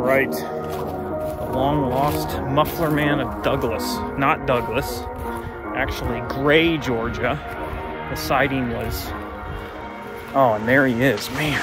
right, the long-lost muffler man of Douglas. Not Douglas, actually Gray, Georgia. The sighting was... Oh, and there he is, man.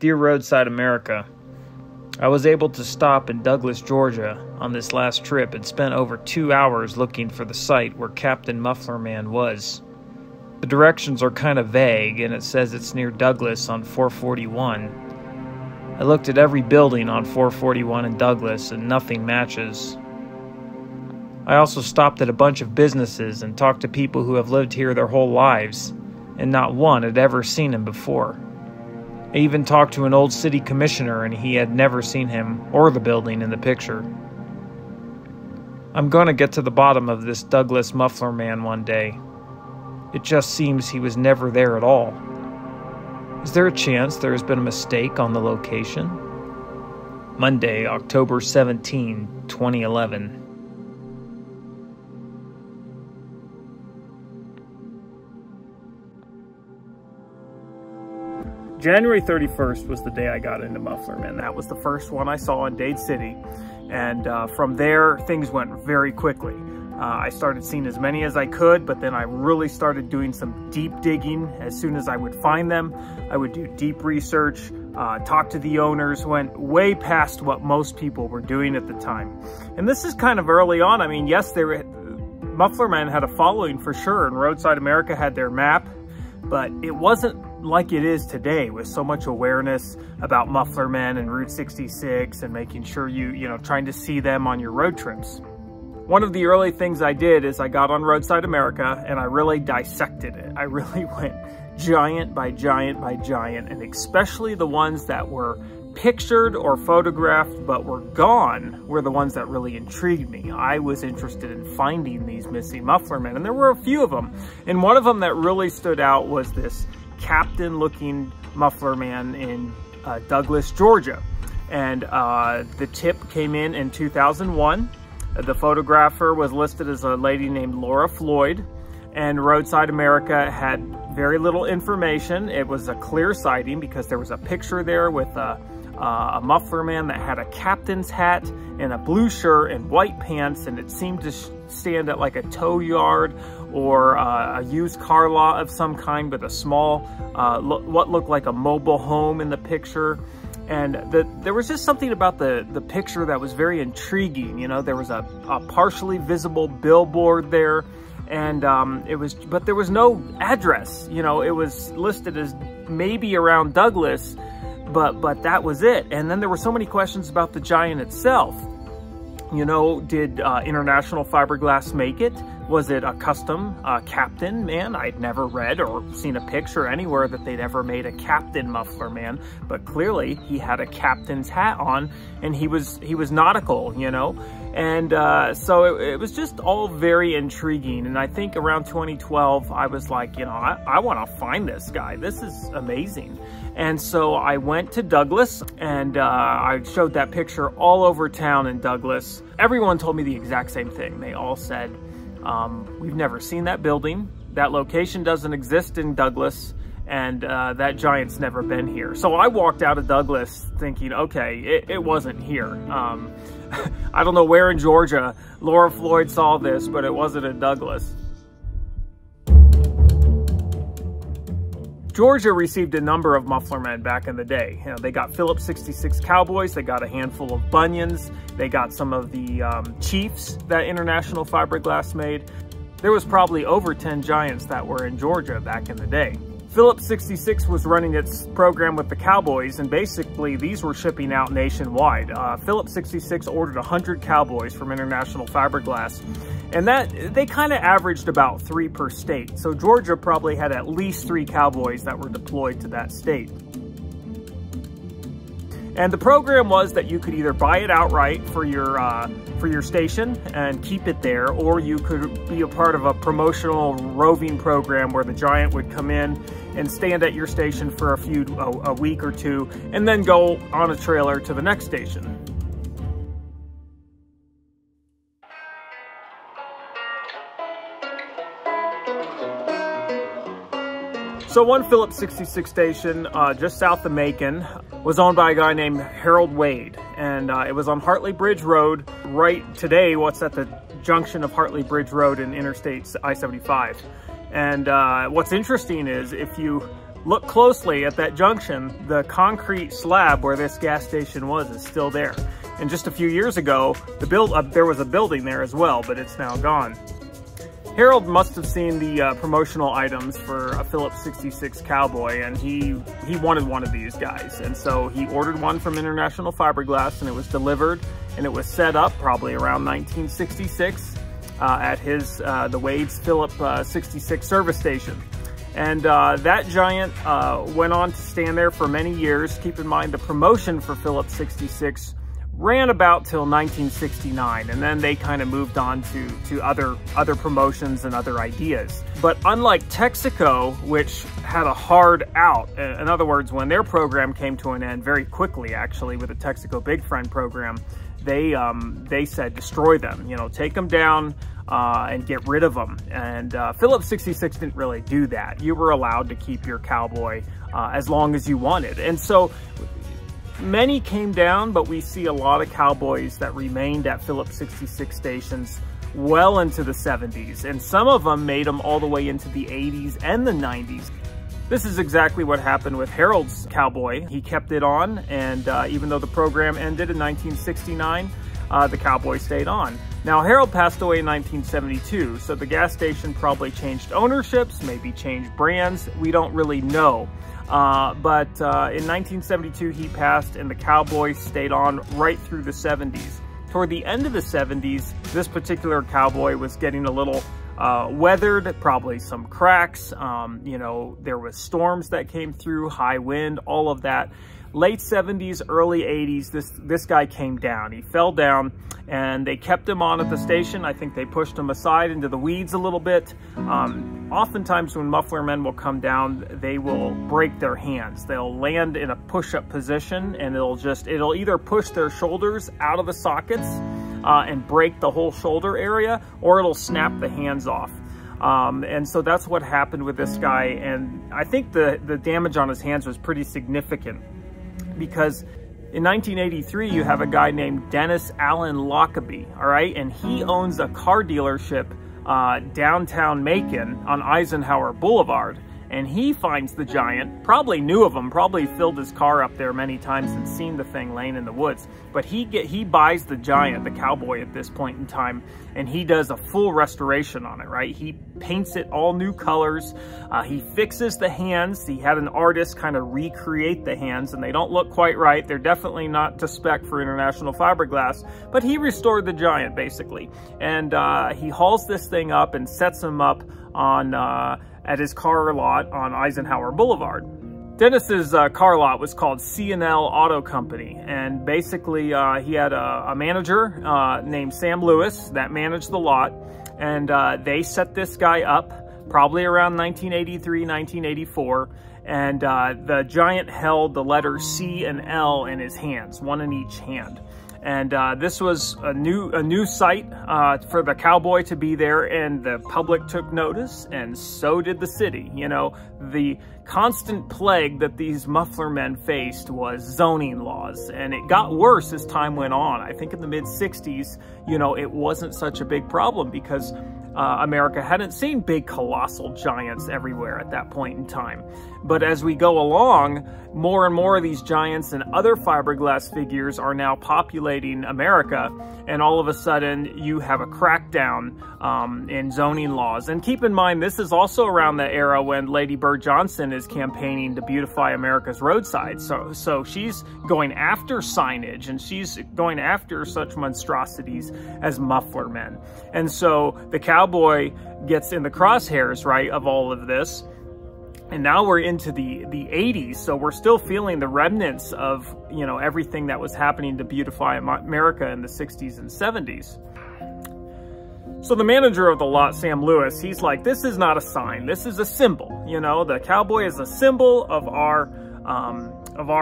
Dear Roadside America, I was able to stop in Douglas, Georgia on this last trip and spent over 2 hours looking for the site where Captain Muffler Man was. The directions are kind of vague and it says it's near Douglas on 441. I looked at every building on 441 in Douglas and nothing matches. I also stopped at a bunch of businesses and talked to people who have lived here their whole lives, and not one had ever seen him before. I even talked to an old city commissioner and he had never seen him or the building in the picture. I'm going to get to the bottom of this Douglas Muffler Man one day. It just seems he was never there at all. Is there a chance there has been a mistake on the location? Monday, October 17, 2011. January 31st was the day I got into Muffler Man. That was the first one I saw in Dade City. And from there, things went very quickly. I started seeing as many as I could, but then I really started doing some deep digging. As soon as I would find them, I would do deep research, talk to the owners, went way past what most people were doing at the time. And this is kind of early on. I mean, yes, Muffler Man had a following for sure, and Roadside America had their map, but it wasn't like it is today with so much awareness about Muffler Men and Route 66 and making sure trying to see them on your road trips. One of the early things I did is I got on Roadside America and I really dissected it. I really went giant by giant by giant, and especially the ones that were pictured or photographed but were gone were the ones that really intrigued me. I was interested in finding these missing Muffler Men, and there were a few of them. And one of them that really stood out was this captain-looking Muffler Man in Douglas, Georgia. And the tip came in 2001. The photographer was listed as a lady named Laura Floyd, and Roadside America had very little information. It was a clear sighting because there was a picture there with a Muffler Man that had a captain's hat and a blue shirt and white pants, and it seemed to stand at like a tow yard or a used car lot of some kind with a small, what looked like a mobile home in the picture. And there was just something about the picture that was very intriguing. You know, there was a partially visible billboard there, and but there was no address. You know, it was listed as maybe around Douglas, but that was it. And then there were so many questions about the giant itself. You know, did International Fiberglass make it? Was it a custom Captain Man? I'd never read or seen a picture anywhere that they'd ever made a Captain Muffler Man, but clearly he had a captain's hat on, and he was nautical, you know? And so it was just all very intriguing. And I think around 2012, I was like, you know, I want to find this guy. This is amazing. And so I went to Douglas, and I showed that picture all over town in Douglas. Everyone told me the exact same thing. They all said, we've never seen that building. That location doesn't exist in Douglas, and that giant's never been here. So I walked out of Douglas thinking, okay, it wasn't here. I don't know where in Georgia Laura Floyd saw this, but it wasn't in Douglas. Georgia received a number of Muffler Men back in the day. You know, they got Phillips 66 Cowboys, they got a handful of Bunions, they got some of the Chiefs that International Fiberglass made. There was probably over 10 giants that were in Georgia back in the day. Phillips 66 was running its program with the Cowboys, and basically these were shipping out nationwide. Phillips 66 ordered 100 Cowboys from International Fiberglass, and that they kind of averaged about 3 per state. So Georgia probably had at least 3 Cowboys that were deployed to that state. And the program was that you could either buy it outright for your station and keep it there, or you could be a part of a promotional roving program where the Giant would come in and stand at your station for a week or two, and then go on a trailer to the next station. So one Phillips 66 station just south of Macon was owned by a guy named Harold Wade, and it was on Hartley Bridge Road, right today what's at the junction of Hartley Bridge Road and Interstate I-75. And what's interesting is, if you look closely at that junction, the concrete slab where this gas station was is still there. And just a few years ago, there was a building there as well, but it's now gone. Harold must have seen the promotional items for a Phillips 66 Cowboy, and he wanted one of these guys. And so he ordered one from International Fiberglass, and it was delivered, and it was set up probably around 1966 at the Wade's Phillips 66 service station. And that Giant went on to stand there for many years. Keep in mind, the promotion for Phillips 66 ran about till 1969, and then they kind of moved on to other promotions and other ideas. But unlike Texaco, which had a hard out, in other words, when their program came to an end very quickly, actually, with the Texaco Big Friend program, they said destroy them, you know, take them down and get rid of them. And Phillips 66 didn't really do that. You were allowed to keep your Cowboy as long as you wanted. And so many came down, but we see a lot of Cowboys that remained at Phillips 66 stations well into the 70s, and some of them made them all the way into the 80s and the 90s. This is exactly what happened with Harold's Cowboy. He kept it on, and even though the program ended in 1969, the Cowboy stayed on. Now, Harold passed away in 1972, so the gas station probably changed ownerships, maybe changed brands. We don't really know. But in 1972, he passed, and the Cowboy stayed on right through the 70s. Toward the end of the 70s, this particular Cowboy was getting a little weathered, probably some cracks. You know, there was storms that came through, high wind, all of that. Late 70s, early 80s, this guy came down. He fell down, and they kept him on at the station. I think they pushed him aside into the weeds a little bit. Oftentimes when muffler men will come down, they will break their hands. They'll land in a push-up position, and it'll either push their shoulders out of the sockets and break the whole shoulder area, or it'll snap the hands off. And so that's what happened with this guy. And I think the damage on his hands was pretty significant, because in 1983, you have a guy named Dennis Allen Lockaby, all right? And he owns a car dealership downtown Macon on Eisenhower Boulevard. And he finds the Giant, probably knew of him, probably filled his car up there many times and seen the thing laying in the woods. But he buys the Giant, the Cowboy, at this point in time, and he does a full restoration on it, right? He paints it all new colors. He fixes the hands. He had an artist kind of recreate the hands, and they don't look quite right. They're definitely not to spec for International Fiberglass, but he restored the Giant, basically. And he hauls this thing up and sets him up on at his car lot on Eisenhower Boulevard. Dennis's car lot was called C&L Auto Company, and basically he had a manager named Sam Lewis that managed the lot, and they set this guy up probably around 1983, 1984, and the Giant held the letters C and L in his hands, one in each hand. And this was a new sight for the Cowboy to be there, and the public took notice, and so did the city. You know, the constant plague that these muffler men faced was zoning laws, and it got worse as time went on. I think in the mid-60s, you know, it wasn't such a big problem because America hadn't seen big colossal giants everywhere at that point in time. But as we go along, more and more of these giants and other fiberglass figures are now populating America, and all of a sudden you have a crackdown in zoning laws. And keep in mind, this is also around the era when Lady Bird Johnson is campaigning to beautify America's roadsides. So she's going after signage, and she's going after such monstrosities as muffler men. And so the cowboy gets in the crosshairs, right, of all of this. And now we're into the 80s, so we're still feeling the remnants of, you know, everything that was happening to beautify America in the 60s and 70s. So the manager of the lot, Sam Lewis, he's like, this is not a sign, this is a symbol. You know, the cowboy is a symbol of our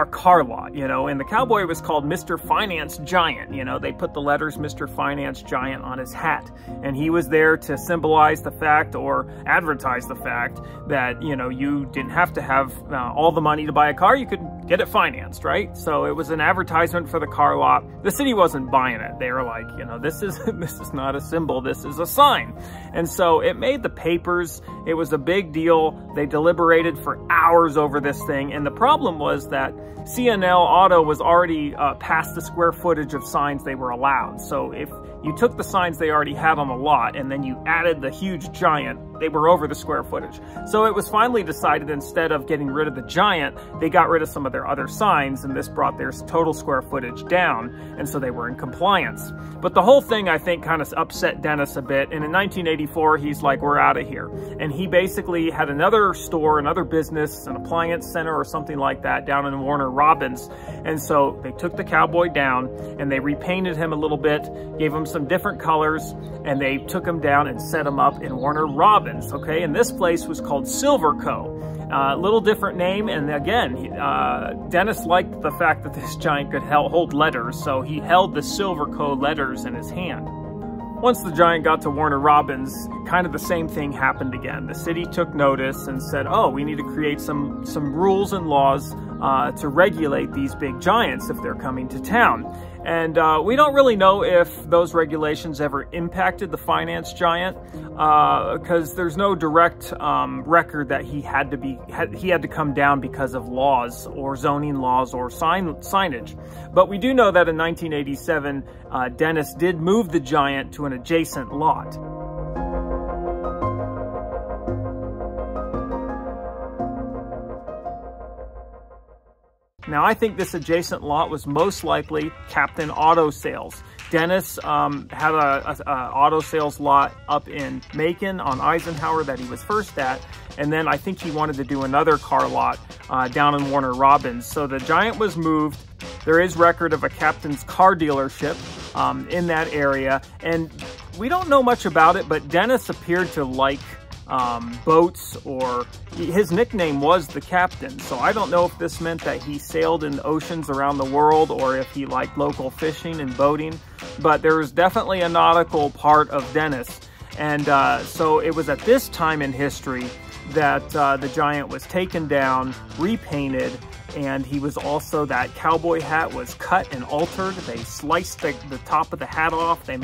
car lot, you know, and the cowboy was called Mr. Finance Giant. You know, they put the letters Mr. Finance Giant on his hat, and he was there to symbolize the fact or advertise the fact that, you know, you didn't have to have all the money to buy a car, you could get it financed, right? So it was an advertisement for the car lot. The city wasn't buying it. They were like, you know, this is not a symbol, this is a sign. And so it made the papers. It was a big deal. They deliberated for hours over this thing, and the problem was that CNL Auto was already past the square footage of signs they were allowed. So if you took the signs they already had on the lot and then you added the huge giant, they were over the square footage. So it was finally decided, instead of getting rid of the giant, they got rid of some of their other signs, and this brought their total square footage down, and so they were in compliance. But the whole thing, I think, kind of upset Dennis a bit, and in 1984, he's like, we're out of here. And he basically had another store, another business, an appliance center or something like that down in Warner Robins, and so they took the cowboy down and they repainted him a little bit, gave him some different colors, and they took him down and set him up in Warner Robins. Okay, and this place was called Silverco. Little different name, and again, Dennis liked the fact that this giant could hold letters, so he held the Silverco letters in his hand. Once the giant got to Warner Robins, kind of the same thing happened again. The city took notice and said, oh, we need to create some rules and laws to regulate these big giants if they're coming to town. And we don't really know if those regulations ever impacted the finance giant, because there's no direct record that he had to come down because of laws or zoning laws or signage. But we do know that in 1987, Dennis did move the giant to an adjacent lot. Now, I think this adjacent lot was most likely Captain Auto Sales. Dennis had a auto sales lot up in Macon on Eisenhower that he was first at, and then I think he wanted to do another car lot down in Warner Robins. So the giant was moved. There is record of a Captain's car dealership in that area, and we don't know much about it, but Dennis appeared to like boats, or his nickname was the Captain. So I don't know if this meant that he sailed in oceans around the world or if he liked local fishing and boating, but there was definitely a nautical part of Dennis. And so it was at this time in history that the giant was taken down, repainted, and he was also, that cowboy hat was cut and altered. They sliced the top of the hat off, they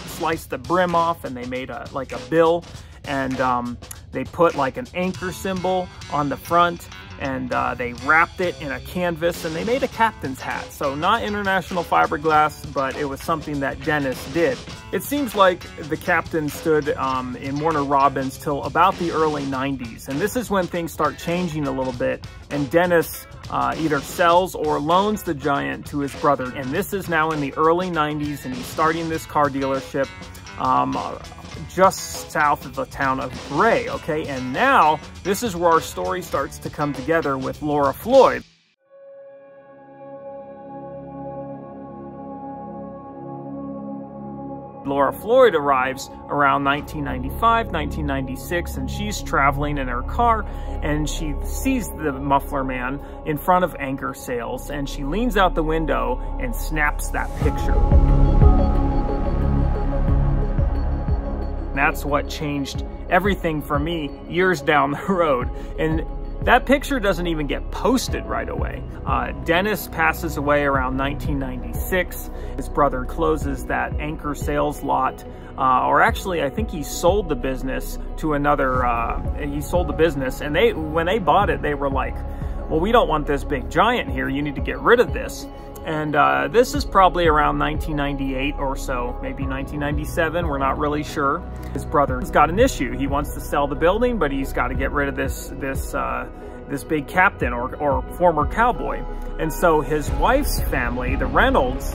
sliced the brim off, and they made like a bill, and they put like an anchor symbol on the front, and they wrapped it in a canvas, and they made a captain's hat. So not international fiberglass, but it was something that Dennis did. It seems like the Captain stood in Warner Robins till about the early 90s, and this is when things start changing a little bit, and Dennis either sells or loans the giant to his brother. And this is now in the early 90s, and he's starting this car dealership just south of the town of Gray, okay? And now, this is where our story starts to come together with Laura Floyd. Laura Floyd arrives around 1995, 1996, and she's traveling in her car, and she sees the muffler man in front of Anchor Sales, and she leans out the window and snaps that picture. That's what changed everything for me years down the road. And That picture doesn't even get posted right away. Dennis passes away around 1996. His brother closes that anchor sales lot, or actually I think he sold the business to another, he sold the business, and when they bought it, they were like, well, we don't want this big giant here, you need to get rid of this. And this is probably around 1998 or so, maybe 1997, we're not really sure. His brother's got an issue. He wants to sell the building, but he's got to get rid of this big captain or former cowboy. And so his wife's family, the Reynolds,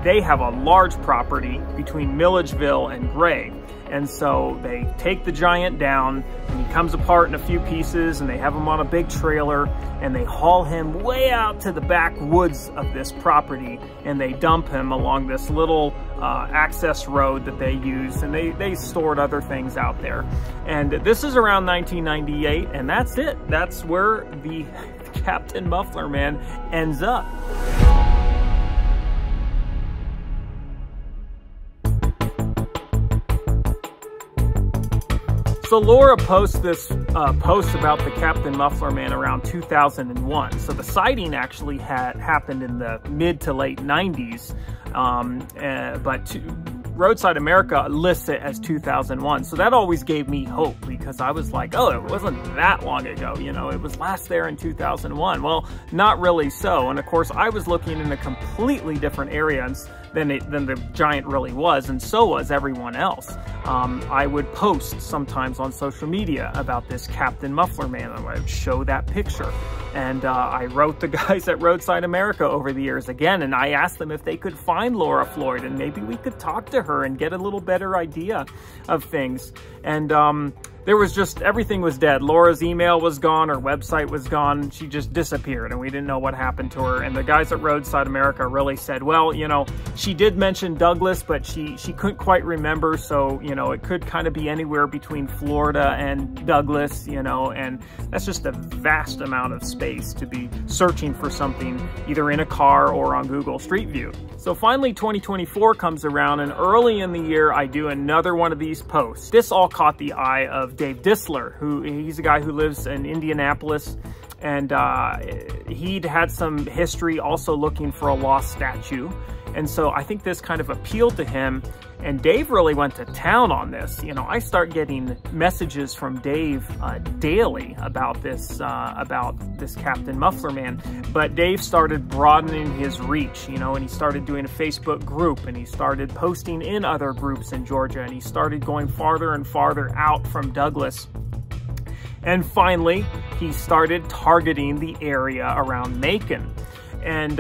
they have a large property between Milledgeville and Gray. And so they take the giant down, and he comes apart in a few pieces, and they have him on a big trailer, and they haul him way out to the backwoods of this property, and they dump him along this little access road that they use, and they stored other things out there. And this is around 1998, and that's it. That's where the Captain Muffler Man ends up. So Laura posts this post about the Captain Muffler Man around 2001. So the sighting actually had happened in the mid to late 90s, but Roadside America lists it as 2001. So that always gave me hope, because I was like, oh, it wasn't that long ago, you know, it was last there in 2001. Well, not really so. And of course, I was looking in a completely different area than the giant really was, and so was everyone else. I would post sometimes on social media about this Captain Muffler Man, and I would show that picture. And I wrote the guys at Roadside America over the years again, and I asked them if they could find Laura Floyd, and maybe we could talk to her and get a little better idea of things. And there was just, everything was dead. Laura's email was gone, her website was gone, she just disappeared, and we didn't know what happened to her. And the guys at Roadside America really said, well, you know, she did mention Douglas, but she couldn't quite remember, so, you know, it could kind of be anywhere between Florida and Douglas, you know, and that's just a vast amount of space to be searching for something either in a car or on Google Street View. So finally 2024 comes around, and early in the year I do another one of these posts. This all caught the eye of Dave Disler, he's a guy who lives in Indianapolis, and he'd had some history also looking for a lost statue. And so I think this kind of appealed to him, and Dave really went to town on this. You know, I start getting messages from Dave daily about this Captain Muffler Man. But Dave started broadening his reach, you know, and he started doing a Facebook group, and he started posting in other groups in Georgia, and he started going farther and farther out from Douglas. And finally, he started targeting the area around Macon. And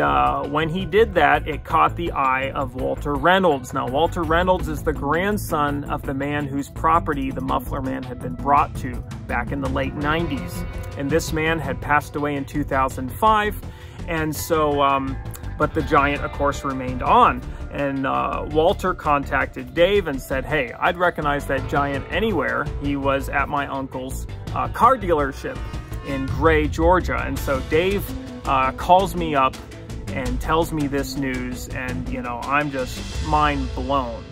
when he did that, it caught the eye of Walter Reynolds. Now, Walter Reynolds is the grandson of the man whose property the Muffler Man had been brought to back in the late 90s. And this man had passed away in 2005. And so, but the giant, of course, remained on. And Walter contacted Dave and said, hey, I'd recognize that giant anywhere. He was at my uncle's car dealership in Gray, Georgia. And so Dave calls me up and tells me this news, and you know, I'm just mind blown.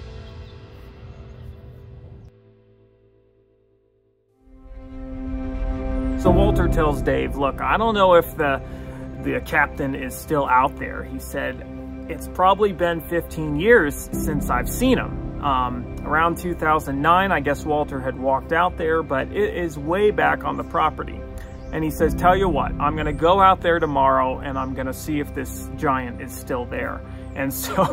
So Walter tells Dave, look, I don't know if the captain is still out there. He said, it's probably been 15 years since I've seen him. Around 2009, I guess Walter had walked out there, but it is way back on the property. And he says, tell you what, I'm going to go out there tomorrow, and I'm going to see if this giant is still there. And so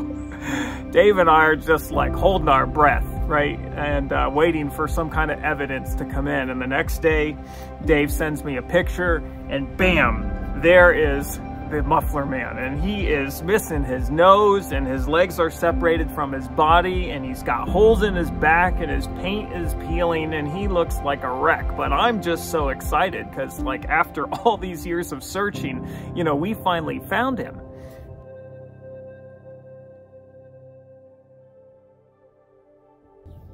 Dave and I are just like holding our breath, right? And waiting for some kind of evidence to come in. And the next day, Dave sends me a picture, and bam, there is the Muffler Man. And he is missing his nose, and his legs are separated from his body, and he's got holes in his back, and his paint is peeling, and he looks like a wreck. But I'm just so excited because, like, after all these years of searching, you know, we finally found him.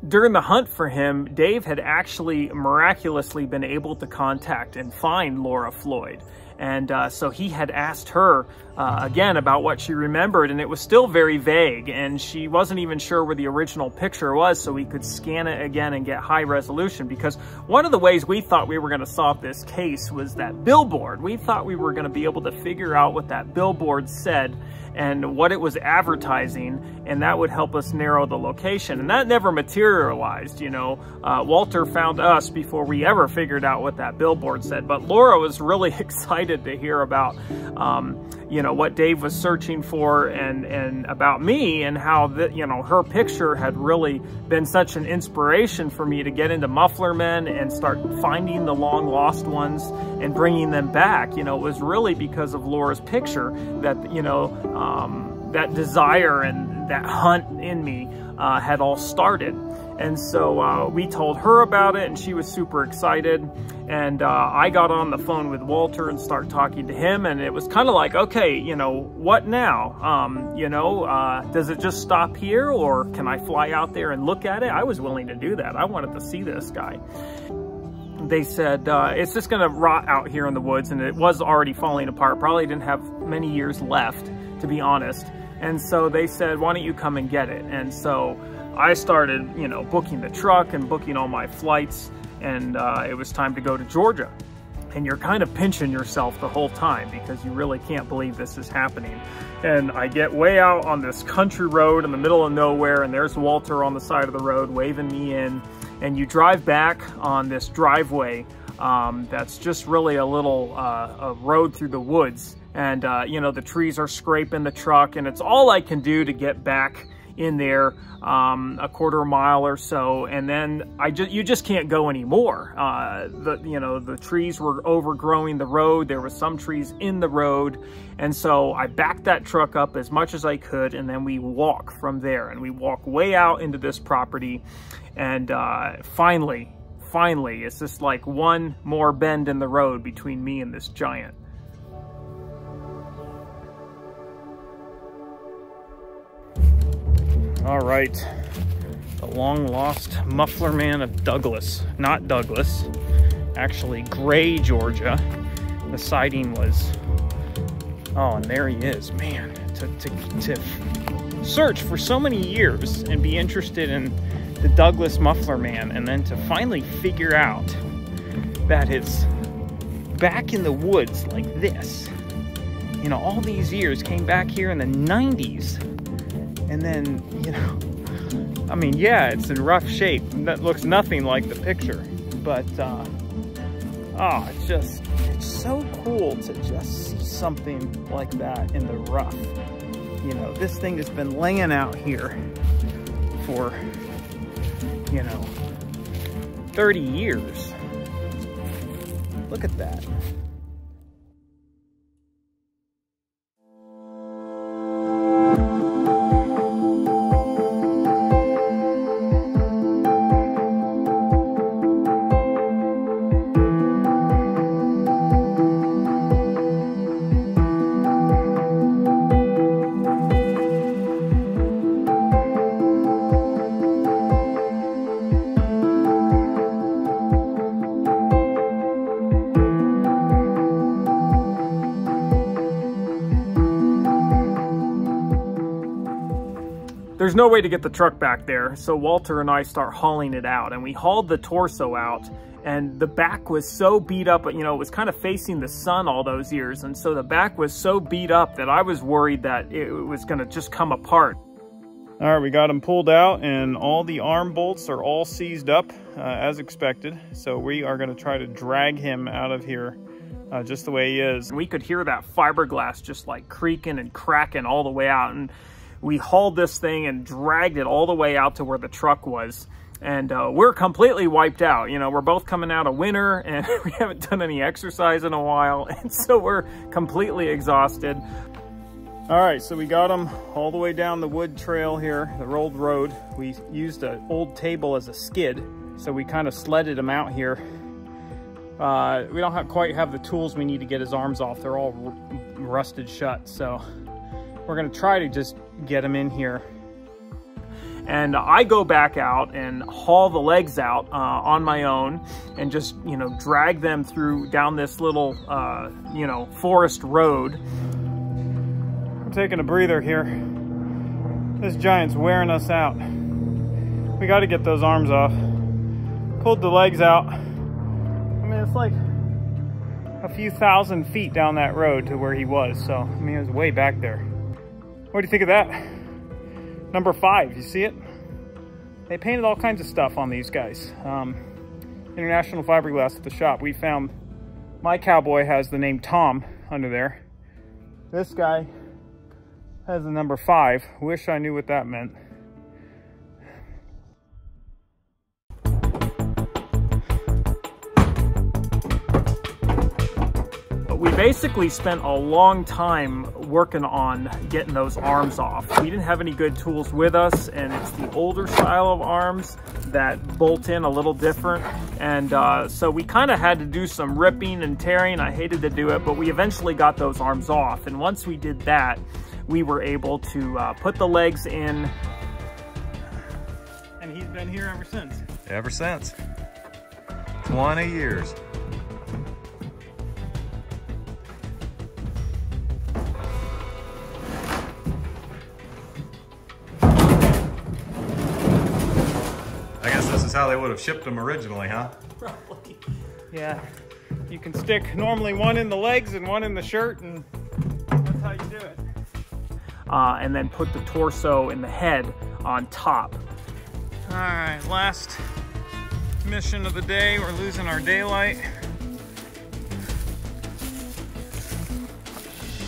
During the hunt for him, Dave had actually miraculously been able to contact and find Laura Floyd. And so he had asked her again about what she remembered, and it was still very vague, and she wasn't even sure where the original picture was, so we could scan it again and get high resolution. Because one of the ways we thought we were going to solve this case was that billboard. We thought we were going to be able to figure out what that billboard said and what it was advertising, and that would help us narrow the location. And that never materialized, you know. Walter found us before we ever figured out what that billboard said. But Laura was really excited to hear about, you know, what Dave was searching for, and about me, and how that, you know, her picture had really been such an inspiration for me to get into muffler men and start finding the long lost ones and bringing them back. You know, it was really because of Laura's picture that, you know, that desire and that hunt in me had all started. And so we told her about it, and she was super excited. And I got on the phone with Walter and started talking to him, and it was kind of like, okay, you know, what now? You know, does it just stop here, or can I fly out there and look at it? I was willing to do that. I wanted to see this guy. They said, it's just gonna rot out here in the woods, and it was already falling apart. Probably didn't have many years left, to be honest. And so they said, why don't you come and get it? And so I started, you know, booking the truck and booking all my flights, and it was time to go to Georgia. And you're kind of pinching yourself the whole time because you really can't believe this is happening. And I get way out on this country road in the middle of nowhere, and there's Walter on the side of the road waving me in. And you drive back on this driveway that's just really a little a road through the woods. And, you know, the trees are scraping the truck, and it's all I can do to get back in there a quarter mile or so, and then you just can't go anymore. You know, the trees were overgrowing the road. There were some trees in the road, and so I backed that truck up as much as I could, and then we walk from there, and we walk way out into this property, and finally, it's just like one more bend in the road between me and this giant. All right, the long-lost muffler man of Douglas. Not Douglas, actually Gray, Georgia. The sighting was, oh, and there he is, man. To search for so many years and be interested in the Douglas muffler man, and then to finally figure out that it's back in the woods like this. You know, all these years, came back here in the 90s. And then, you know, I mean, yeah, it's in rough shape. That looks nothing like the picture. But, oh, it's so cool to just see something like that in the rough. You know, this thing has been laying out here for, you know, 30 years. Look at that. There's no way to get the truck back there, so Walter and I start hauling it out, and we hauled the torso out, and the back was so beat up, you know, it was kind of facing the sun all those years, and so the back was so beat up that I was worried that it was going to just come apart. All right, we got him pulled out, and all the arm bolts are all seized up as expected, so we are going to try to drag him out of here just the way he is. We could hear that fiberglass just like creaking and cracking all the way out, and we hauled this thing and dragged it all the way out to where the truck was. And we're completely wiped out. You know, we're both coming out of winter, and we haven't done any exercise in a while. And so we're completely exhausted. All right, so we got him all the way down the wood trail here, the rolled road. We used an old table as a skid, so we kind of sledded him out here. We don't quite have the tools we need to get his arms off. They're all rusted shut, so we're gonna try to just get him in here. And I go back out and haul the legs out on my own and just, you know, drag them through down this little, you know, forest road. I'm taking a breather here. This giant's wearing us out. We got to get those arms off. Pulled the legs out. I mean, it's like a few thousand feet down that road to where he was. So, I mean, it was way back there. What do you think of that? Number 5, you see it? They painted all kinds of stuff on these guys. International Fiberglass at the shop. We found my cowboy has the name Tom under there. This guy has the number 5. Wish I knew what that meant. We basically spent a long time working on getting those arms off. We didn't have any good tools with us, and it's the older style of arms that bolt in a little different. And so we kind of had to do some ripping and tearing. I hated to do it, but we eventually got those arms off. And once we did that, we were able to put the legs in. And he's been here ever since. Ever since. 20 years. I guess this is how they would have shipped them originally, huh? Probably. Yeah. You can stick normally one in the legs and one in the shirt, and that's how you do it. And then put the torso and the head on top. All right, last mission of the day. We're losing our daylight.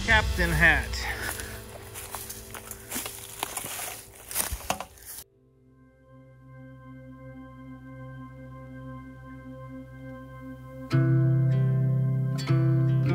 Captain hat.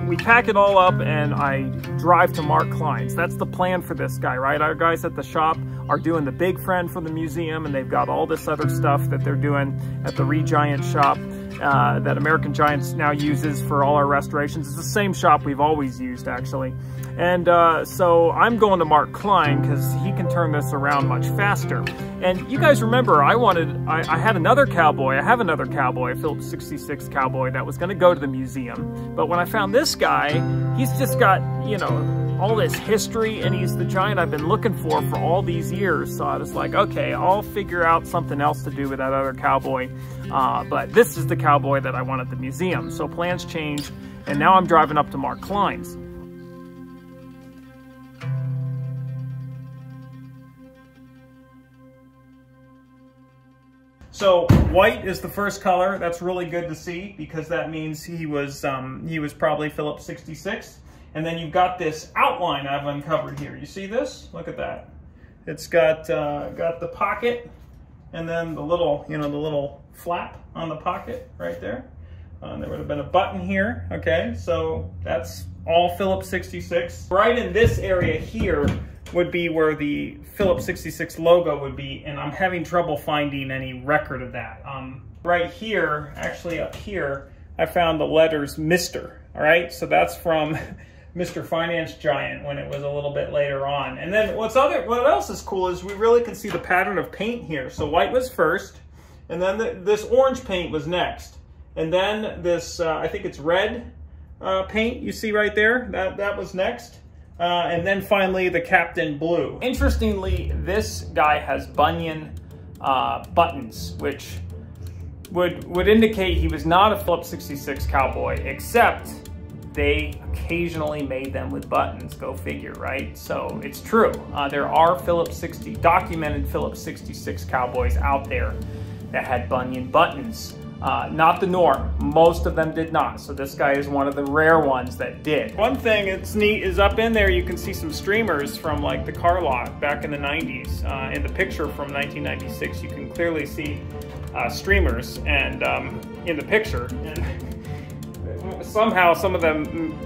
We pack it all up and I drive to Mark Klein's. That's the plan for this guy, right? Our guys at the shop are doing the big friend for the museum, and they've got all this other stuff that they're doing at the Re-Giant shop that American Giants now uses for all our restorations. It's the same shop we've always used, actually. And so I'm going to Mark Klein because he can turn this around much faster. And you guys remember, I had another cowboy. I have another cowboy, a Phillips 66 cowboy that was going to go to the museum. But when I found this guy, he's just got, you know, all this history, and he's the giant I've been looking for all these years. So I was like, okay, I'll figure out something else to do with that other cowboy. But this is the cowboy that I want at the museum. So plans changed, and now I'm driving up to Mark Klein's. So white is the first color. That's really good to see because that means he was probably Phillips 66. And then you've got this outline I've uncovered here. You see this? Look at that. It's got the pocket, and then the little, you know, the little flap on the pocket right there. There would have been a button here. Okay, so that's all Phillips 66. Right in this area here would be where the Phillips 66 logo would be, and I'm having trouble finding any record of that. Right here, actually up here, I found the letters Mr. All right, so that's from Mr. Finance Giant when it was a little bit later on. And then what else is cool is we really can see the pattern of paint here. So white was first, and then this orange paint was next. And then this, I think it's red paint you see right there, that was next. And then finally the Captain Blue. Interestingly, this guy has bunion buttons, which would indicate he was not a Phillips 66 cowboy, except they occasionally made them with buttons. Go figure, right? So it's true. There are documented Phillips 66 cowboys out there that had bunion buttons. Not the norm. Most of them did not. So this guy is one of the rare ones that did. One thing that's neat is up in there you can see some streamers from like the car lot back in the 90s. In the picture from 1996 you can clearly see streamers and in the picture. And somehow some of them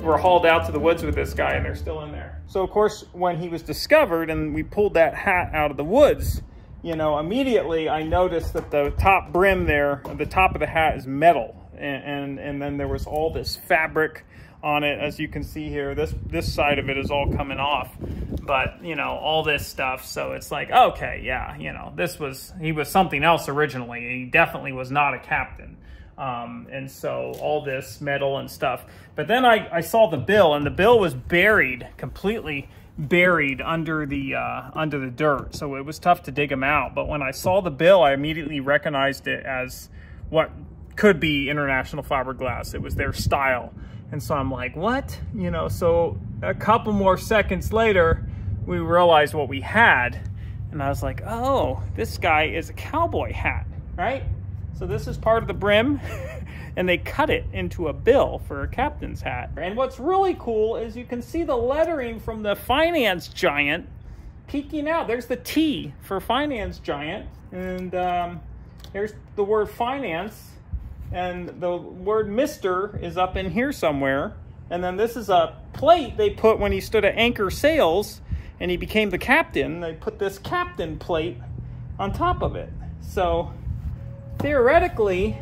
were hauled out to the woods with this guy and they're still in there. So of course when he was discovered and we pulled that hat out of the woods, you know, immediately I noticed that the top brim there, the top of the hat is metal. And then there was all this fabric on it, as you can see here. This side of it is all coming off. but you know, all this stuff. So it's like, okay, yeah, you know, he was something else originally. He definitely was not a captain. And so all this metal and stuff. But then I saw the bill, and the bill was buried, completely buried under the dirt. So it was tough to dig him out. But when I saw the bill, I immediately recognized it as what could be International Fiberglass. It was their style. And so I'm like, what? You know, so a couple more seconds later, we realized what we had. And I was like, oh, this guy is a cowboy hat, right? So this is part of the brim, and they cut it into a bill for a captain's hat. And what's really cool is you can see the lettering from the finance giant peeking out. There's the T for finance giant, and there's the word finance, and the word Mr. is up in here somewhere. And then this is a plate they put when he stood at anchor sails, and he became the captain. They put this captain plate on top of it. So theoretically,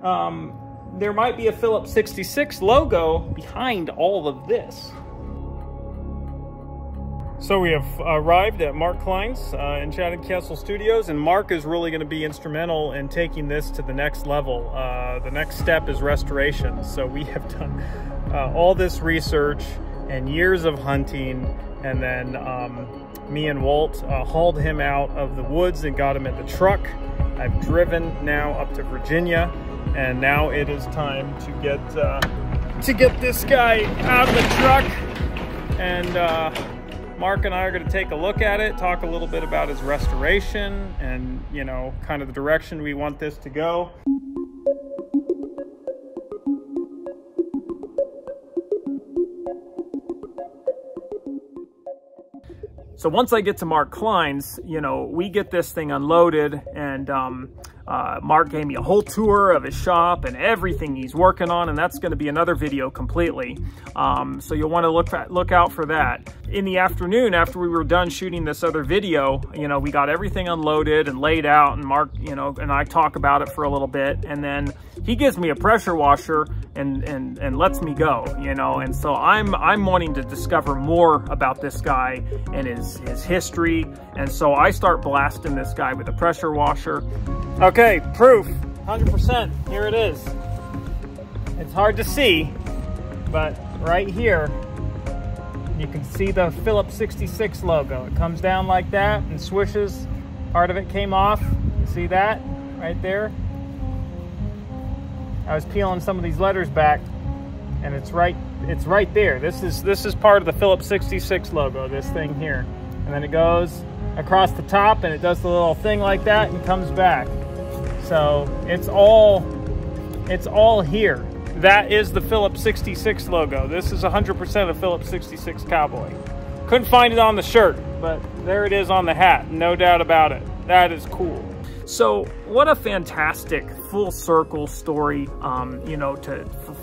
there might be a Phillips 66 logo behind all of this. So we have arrived at Mark Klein's Enchanted Castle Studios, and Mark is really going to be instrumental in taking this to the next level. The next step is restoration. So we have done all this research and years of hunting, and then me and Walt hauled him out of the woods and got him in the truck. I've driven now up to Virginia, and now it is time to get this guy out of the truck. And Mark and I are going to take a look at it, talk a little bit about his restoration, and you know, kind of the direction we want this to go. So once I get to Mark Klein's, you know, we get this thing unloaded, and Mark gave me a whole tour of his shop and everything he's working on, and that's going to be another video completely. So you'll want to look out for that. In the afternoon, after we were done shooting this other video, you know, we got everything unloaded and laid out, and Mark, you know, and I talk about it for a little bit, and then he gives me a pressure washer and lets me go, you know. And so I'm wanting to discover more about this guy and his history, and so I start blasting this guy with a pressure washer. Okay, proof, 100%, here it is. It's hard to see, but right here, you can see the Phillips 66 logo. It comes down like that and swishes. Part of it came off. You see that right there? I was peeling some of these letters back, and it's right there. This is part of the Phillips 66 logo, this thing here. And then it goes across the top, and it does the little thing like that and comes back. So it's all here. That is the Phillips 66 logo. This is 100% a Phillips 66 cowboy. Couldn't find it on the shirt, but there it is on the hat, no doubt about it. That is cool. So what a fantastic full circle story, you know,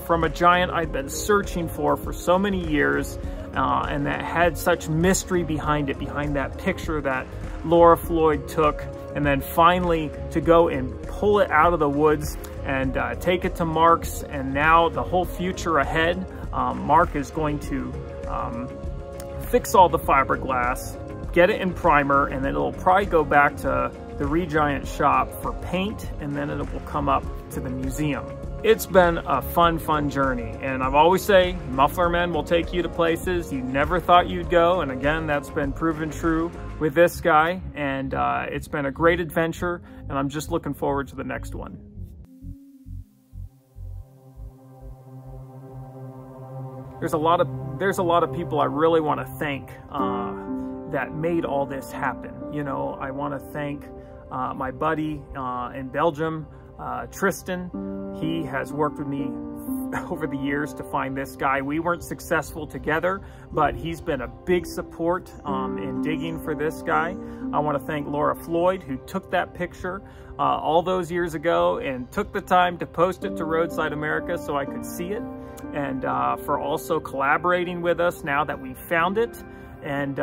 from a giant I've been searching for so many years, and that had such mystery behind it, behind that picture that Laura Floyd took, and then finally to go and pull it out of the woods and take it to Mark's, and now the whole future ahead. Mark is going to fix all the fiberglass, get it in primer, and then it'll probably go back to the Regiant shop for paint, and then it will come up to the museum. It's been a fun journey, and I've always say muffler men will take you to places you never thought you'd go, and again, that's been proven true with this guy, and it's been a great adventure, and I'm just looking forward to the next one. There's a lot of people I really want to thank that made all this happen. You know, I want to thank my buddy in Belgium, Tristan. He has worked with me over the years to find this guy. We weren't successful together, but he's been a big support in digging for this guy. I want to thank Laura Floyd, who took that picture all those years ago and took the time to post it to Roadside America so I could see it, and for also collaborating with us now that we found it. And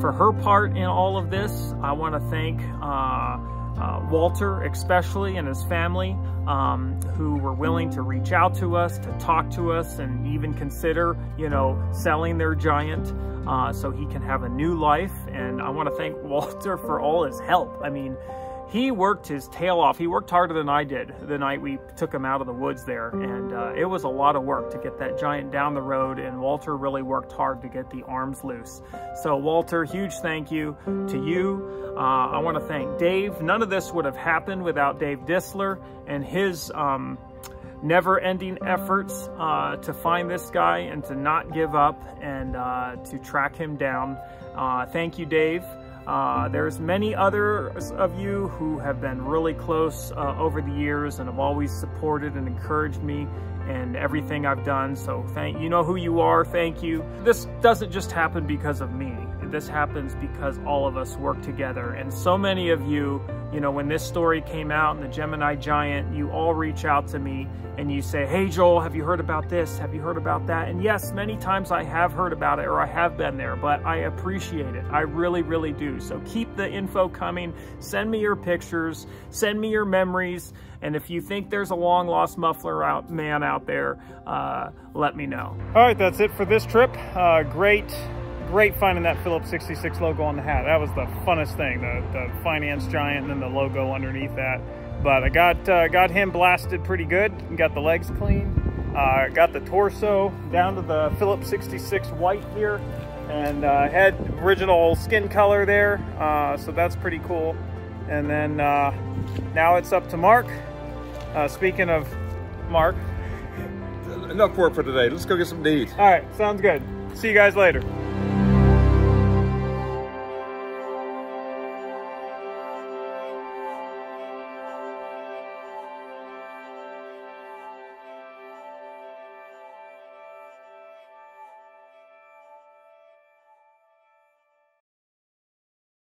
for her part in all of this, I want to thank Walter especially and his family, who were willing to reach out to us, to talk to us, and even consider, you know, selling their Giant so he can have a new life. And I want to thank Walter for all his help. I mean, he worked his tail off. He worked harder than I did the night we took him out of the woods there. And it was a lot of work to get that Giant down the road. And Walter really worked hard to get the arms loose. So Walter, huge thank you to you. I want to thank Dave. None of this would have happened without Dave Dissler and his never-ending efforts to find this guy and to not give up and to track him down. Thank you, Dave. There's many others of you who have been really close over the years and have always supported and encouraged me and everything I've done. So you know who you are. Thank you. This doesn't just happen because of me. This happens because all of us work together. And so many of you, you know, when this story came out and the Gemini Giant, you all reach out to me and you say, hey Joel, have you heard about this? Have you heard about that? And yes, many times I have heard about it or I have been there, but I appreciate it. I really, really do. So keep the info coming. Send me your pictures, send me your memories. And if you think there's a long lost muffler man out there, let me know. All right, that's it for this trip. Great finding that Phillips 66 logo on the hat. That was the funnest thing, the Finance Giant and then the logo underneath that. But I got him blasted pretty good. Got the legs clean. Got the torso down to the Phillips 66 white here. And had original skin color there. So that's pretty cool. And then now it's up to Mark. Speaking of Mark. Enough work for today. Let's go get some deeds. All right, sounds good. See you guys later.